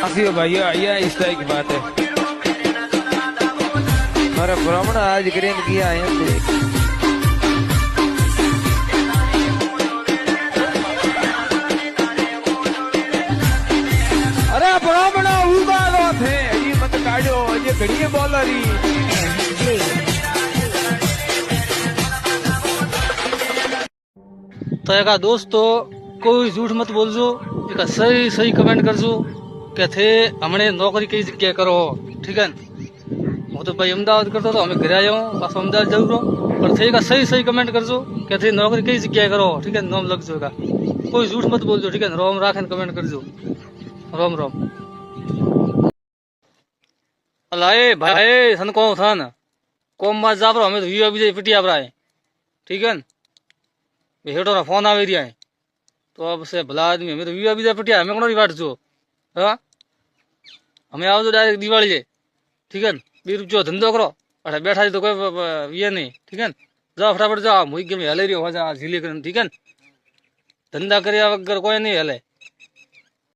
काफी हो भाई, ये इस तरह की बात है। हमारा ब्राह्मण आज ग्रेन किया है। अरे ब्राह्मण उगाड़ो थे ये मत काढ़ो, ये घड़िए बोल रही। तो एक दोस्तों कोई झूठ मत बोलजो, एक सही सही कमेंट करजो કે थे हमने नौकरी कई जगह करो, ठीक है। હું તો ભાઈ અમદાવાદ કરતો હતો, અમે ઘરે આવ્યો પાછો અમદાવાદ જવું રહો, પણ થઈ કા સही सही कमेंट करजो કે थे नौकरी कई जगह करो, ठीक है। नाम लखजो का कोई झूठ मत बोलजो, ठीक है। रोम राखे कमेंट करजो। रोम रोम। अलाए भाई सन को थन कोम માં જાબરો અમે તો વીવા બીજે પીટી આપરાય, ठीक है। हेठो ना फोन આવી રહ્યા तो अब से भला आदमी हमें तो वीवा बीजा पटिया हमें कोनी वाट जो। हाँ हमें आओ तो डायरेक्ट दिवाली है, ठीक है। 2 रुपया धंधो करो, अरे बैठा तो कोई ये नहीं, ठीक है। जाओ फटाफट जाओ, मुई के में हले रही हो जा झीले कर, ठीक है। धंधा કર્યા વગર કોઈ નહીં હલે।